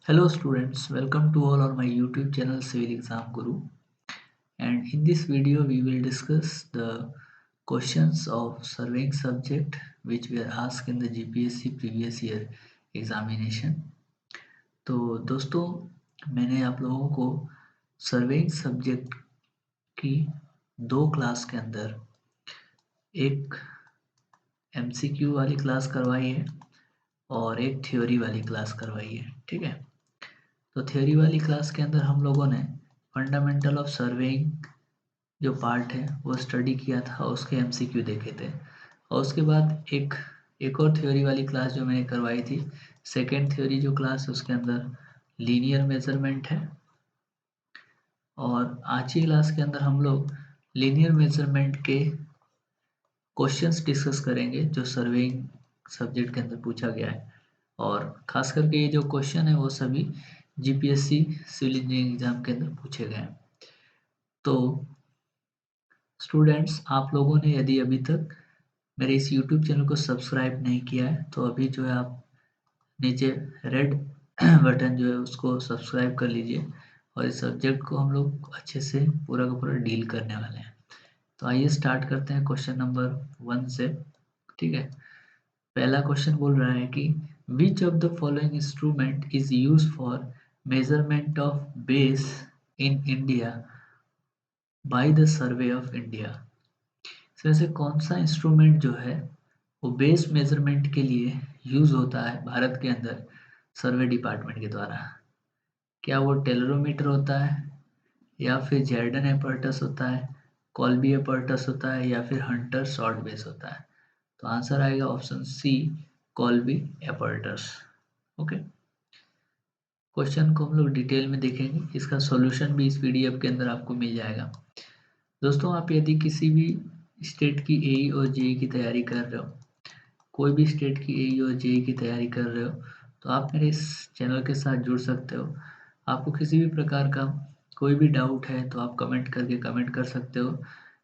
Hello students, welcome to all on my YouTube channel Civil Exam Guru, and in this video we will discuss the questions of surveying subject which were asked in the GPSC previous year examination। तो दोस्तों मैंने आप लोगों को surveying subject की दो class के अंदर एक MCQ वाली क्लास करवाई है और एक थ्योरी वाली क्लास करवाई है। ठीक है, तो थ्योरी वाली क्लास के अंदर हम लोगों ने फंडामेंटल ऑफ सर्वेइंग जो पार्ट है वो स्टडी किया था, उसके MCQ देखे थे। और उसके बाद एक और थ्योरी वाली क्लास जो मैंने करवाई थी, सेकेंड थ्योरी जो क्लास है उसके अंदर लीनियर मेजरमेंट है। और आज की क्लास के अंदर हम लोग लीनियर मेजरमेंट के क्वेश्चंस डिस्कस करेंगे जो सर्वेइंग सब्जेक्ट के अंदर पूछा गया है। और खास करके ये जो क्वेश्चन है वो सभी GPSC सिविल इंजीनियरिंग एग्जाम के अंदर पूछे गए हैं। तो स्टूडेंट्स, आप लोगों ने यदि अभी तक मेरे इस YouTube चैनल को सब्सक्राइब नहीं किया है तो अभी जो है आप नीचे रेड बटन जो है उसको सब्सक्राइब कर लीजिए। और इस सब्जेक्ट को हम लोग अच्छे से पूरा का पूरा डील करने वाले हैं। तो आइए स्टार्ट करते हैं क्वेश्चन नंबर 1 से। ठीक है, पहला क्वेश्चन बोल रहा है कि which of the following instrument is use for measurement of base in India by the survey of India. इसमें से कौन सा इंस्ट्रूमेंट जो है वो बेस मेजरमेंट के लिए यूज होता है भारत के अंदर सर्वे डिपार्टमेंट के द्वारा? क्या वो टेलरोमीटर होता है, या फिर जैर्डन एपर्टस होता है, कॉल्बी एपर्टस होता है, या फिर हंटर शॉर्ट बेस होता है? तो आंसर आएगा option C, Colby apparatus. Okay, question को हम लोग डिटेल में देखेंगे, इसका सॉल्यूशन भी इस PDF के अंदर आपको मिल जाएगा। दोस्तों, आप यदि किसी भी स्टेट की AE और JE की तैयारी कर रहे हो, कोई भी स्टेट की AE और JE की तैयारी कर रहे हो, तो आप मेरे इस चैनल के साथ जुड़ सकते हो। आपको किसी भी प्रकार का कोई भी डाउट है तो आप कमेंट करके कमेंट कर सकते हो।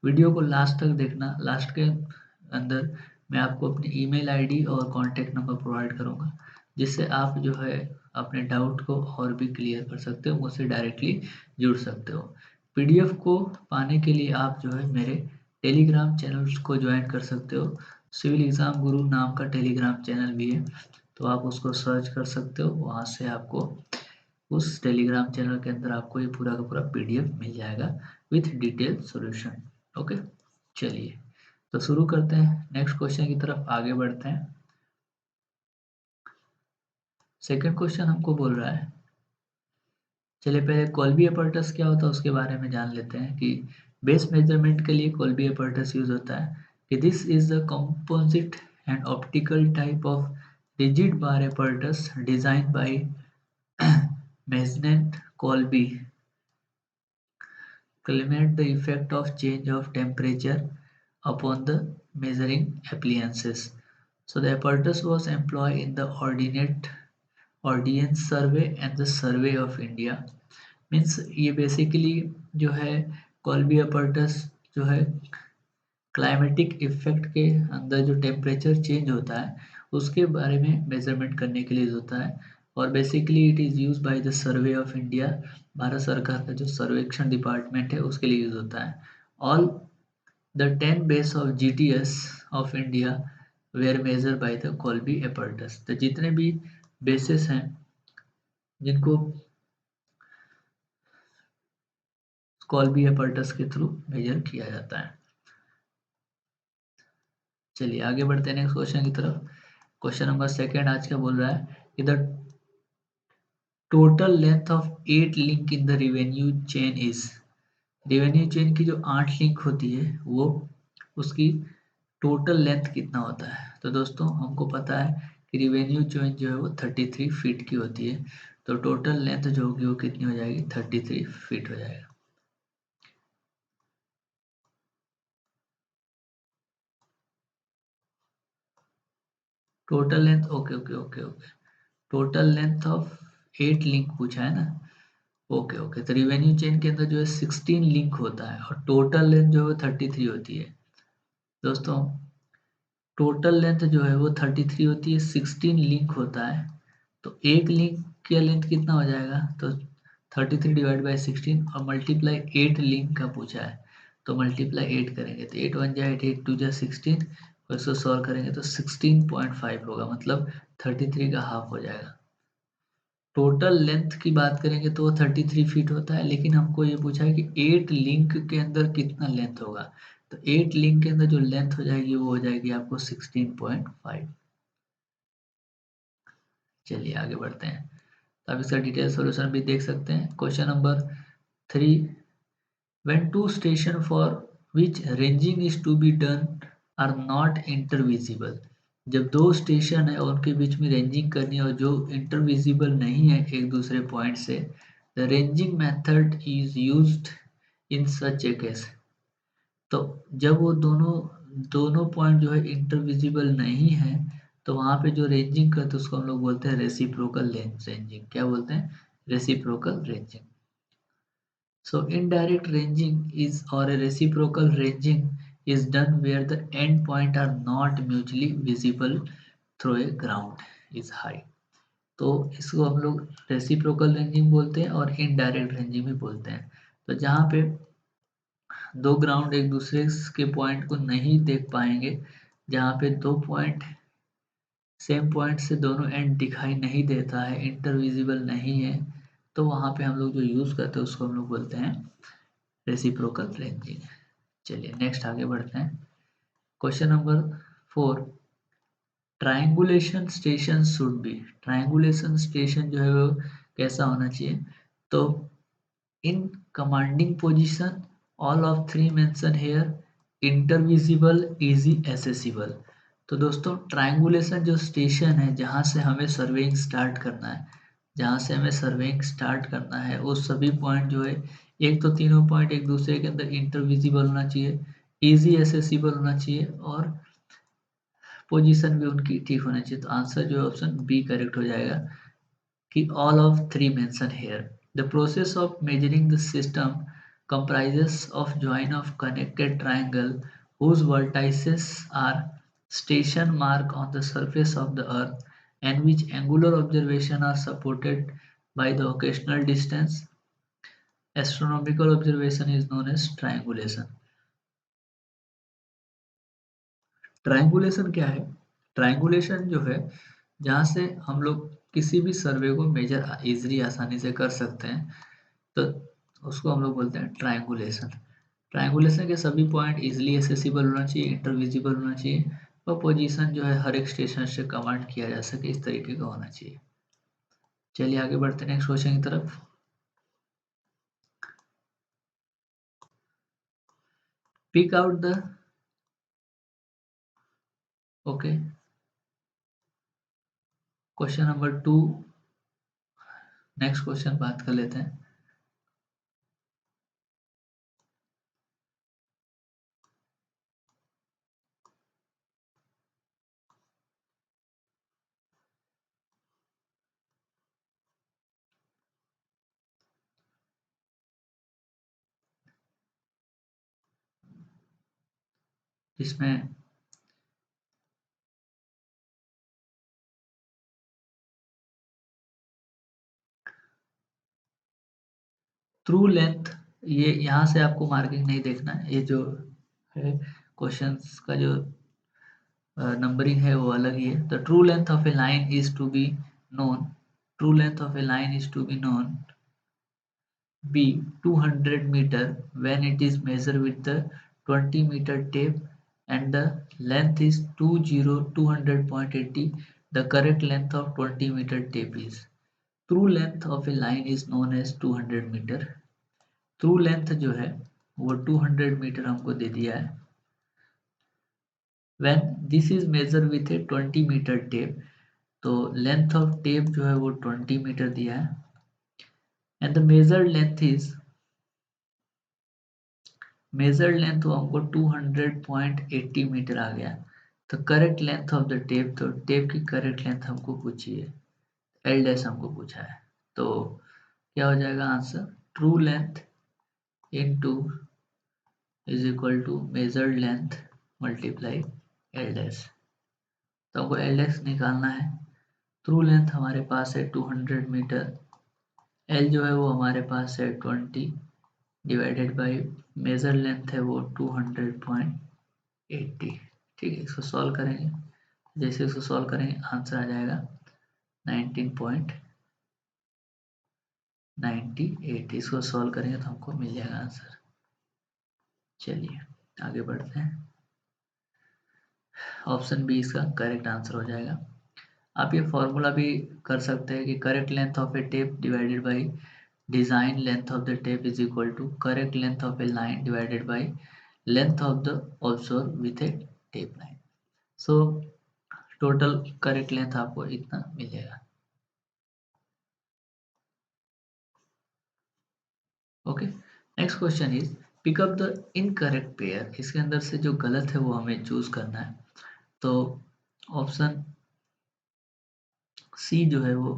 वीडियो को लास्ट तक देखना, लास्ट के अंदर मैं आपको अपनी ईमेल आईडी और कॉन्टैक्ट नंबर प्रोवाइड करूँगा, जिससे आप जो है अपने डाउट को और भी क्लियर कर सकते हो, मुझसे डायरेक्टली जुड़ सकते हो। PDF को पाने के लिए आप जो है मेरे टेलीग्राम चैनल को ज्वाइन कर सकते हो। सिविल एग्जाम गुरु नाम का टेलीग्राम चैनल भी है, तो आप उसको सर्च कर सकते हो। वहाँ से आपको उस टेलीग्राम चैनल के अंदर आपको ये पूरा का पूरा PDF मिल जाएगा विथ डिटेल सॉल्यूशन। ओके, चलिए तो शुरू करते हैं, नेक्स्ट क्वेश्चन की तरफ आगे बढ़ते हैं। सेकंड क्वेश्चन हमको बोल रहा है, चलिए पहले कॉल्बी एपर्टस क्या होता है उसके बारे में जान लेते हैं कि बेस मेजरमेंट के लिए कॉल्बी एपर्टस यूज होता है कि this is the composite and optical type of rigid bar apparatus designed by Magnus Colby calculate the effect of change of temperature upon the measuring appliances. So the apparatus was employed in the Ordnance Survey and the Survey of India। Means ये basically जो है कॉल्बी apparatus जो है climatic effect के अंदर जो temperature change होता है उसके बारे में मेजरमेंट करने के लिए होता है। और basically it is use by the survey of India, Bharat सरकार का जो सर्वेक्षण डिपार्टमेंट है उसके लिए यूज होता है। All the 10 base of GTS of India were measured by the Colby apparatus. तो जितने भी बेसिस हैं जिनको कॉल्बी एपर्टस के थ्रू मेजर किया जाता है। चलिए आगे बढ़ते हैं नेक्स्ट क्वेश्चन की तरफ। क्वेश्चन नंबर सेकेंड आज क्या बोल रहा है कि the total length of 8 link in the revenue chain is. Revenue chain की जो 8 लिंक होती है वो उसकी टोटल लेंथ कितना होता है? तो दोस्तों हमको पता है कि रेवेन्यू चेन जो है वो 33 फीट की होती है, तो टोटल लेंथ जो होगी वो कितनी हो जाएगी? 33 फीट हो जाएगा। Total length, okay okay okay okay, total length of 8 link पूछा है ना। ओके ओके, तो रिवेन्यू चेन के अंदर जो है 16 लिंक होता है और टोटल लेंथ जो है 33 होती है। दोस्तों टोटल लेंथ जो है वो 33 होती है, 16 लिंक होता है, तो एक लिंक का लेंथ कितना हो जाएगा, तो 33 डिवाइड बाई 16 और मल्टीप्लाई 8 लिंक का पूछा है, तो मल्टीप्लाई 8 करेंगे तो 8 1 जा 8, 8 2 जा 16 और इसको सॉल्व करेंगे तो 16.5 होगा, मतलब 33 का हाफ हो जाएगा। टोटल लेंथ की बात करेंगे तो 33 फीट होता है, लेकिन हमको ये पूछा है कि 8 लिंक के अंदर कितना लेंथ होगा, तो 8 लिंक के अंदर जो लेंथ हो जाएगी वो हो जाएगी आपको 16.5। चलिए आगे बढ़ते हैं, तो आप इसका डिटेल सॉल्यूशन भी देख सकते हैं। Question number 3, when two station for which ranging is to be done are not intervisible, जब दो स्टेशन है और उनके बीच में रेंजिंग करनी है और जो इंटरविजिबल नहीं है एक दूसरे पॉइंट से, the ranging method is used in such A case, तो जब वो दोनों दोनों पॉइंट जो है इंटरविजिबल नहीं है तो वहाँ पे जो रेंजिंग करते हैं उसको हम लोग बोलते हैं रेसिप्रोकल रेंजिंग। क्या बोलते हैं? Reciprocal ranging. So indirect ranging is, or a reciprocal ranging is done where the end point are not mutually visible through a ground is high। तो इसको हम लोग रेसिप्रोकल रेंजिंग बोलते हैं और इनडायरेक्ट रेंजिंग भी बोलते हैं। तो जहाँ पे दो ग्राउंड एक दूसरे के पॉइंट को नहीं देख पाएंगे, जहाँ पे दो पॉइंट सेम पॉइंट से दोनों एंड दिखाई नहीं देता है, इंटरविजिबल नहीं है, तो वहाँ पे हम लोग जो यूज़ करते हैं उसको हम लोग बोलते हैं रेसिप्रोकल रेंजिंग। चलिए नेक्स्ट आगे बढ़ते हैं। Question number 4, triangulation station should be, triangulation station जो है वो कैसा होना चाहिए, तो in commanding position, all of three mention here, intervisible, easy accessible. तो दोस्तों ट्रायंगुलेशन जो स्टेशन है जहाँ से हमें सर्वेइंग स्टार्ट करना है, जहाँ से हमें सर्वेइंग स्टार्ट करना है वो सभी पॉइंट जो है, एक तो तीनों पॉइंट एक दूसरे के अंदर इंटरविजिबल होना चाहिए, इजी एसेसिबल होना चाहिए और पोजीशन भी उनकी ठीक होना चाहिए। तो आंसर जो है ऑप्शन बी करेक्ट हो जाएगा कि all of three mentioned here। The process of measuring the system comprises of join of connected triangle whose vertices are station mark on the surface of the earth and which angular observation are supported by the occasional distance। Astronomical observation is known as triangulation। Triangulation क्या है? Triangulation जो है जहाँ से हम लोग किसी भी सर्वे को मेजर इजली आसानी से कर सकते हैं, तो उसको हम लोग बोलते हैं ट्रायंगुलेशन। ट्रायंगुलेशन के सभी पॉइंट इजली एसेसिबल होना चाहिए, इंटरविजिबल होना चाहिए और पोजीशन जो है हर एक स्टेशन से कमांड किया जा सके, इस तरीके का होना चाहिए। चलिए आगे बढ़ते हैं नेक्स्ट क्वेश्चन की तरफ। Pick out the, okay, question number 2, next question बात कर लेते हैं। इसमें ट्रू लेंथ, ये यहाँ से आपको मार्किंग नहीं देखना है, ये जो है क्वेश्चंस का जो नंबरिंग है वो अलग ही है। The true length of a line is to be known, true length of a line is to be known be 200 meter when it is measured with the 20-meter tape and the length is 200.80, the correct length of 20-meter tape is, true length of a line is known as 200 meter। True length जो है वो 200 metre हमको दे दिया है। when this is measured with a 20 metre tape, तो length of tape जो है वो 20 मीटर दिया है एंड द मेजर्ड लेंथ वो हमको 200.80 मीटर आ गया। तो correct length of the tape, तो टेप की करेक्ट लेंथ हमको पूछी है, एल डैश हमको पूछा है, तो क्या हो जाएगा answer, true length into is equal to measured length multiply L dash. तो हमको एल डैश निकालना है, थ्रू लेंथ हमारे पास है 200 मीटर, एल जो है वो हमारे पास है 20 डिवाइडेड बाई मेजर लेंथ है वो 200.80। ठीक है, इसको सॉल्व करेंगे, जैसे इसको सॉल्व करेंगे आंसर आ जाएगा 19.98। इसको सॉल्व करेंगे तो हमको मिल जाएगा आंसर। चलिए आगे बढ़ते हैं, ऑप्शन बी इसका करेक्ट आंसर हो जाएगा। आप ये फॉर्मूला भी कर सकते हैं कि correct length of a tape divided by design length of the tape is equal to correct length of a line divided by length of the observe with a tape line. So total correct length आपको इतना मिलेगा। Okay, next question is pick up the incorrect pair. इसके अंदर से जो गलत है वो हमें चूज करना है। तो ऑप्शन सी जो है वो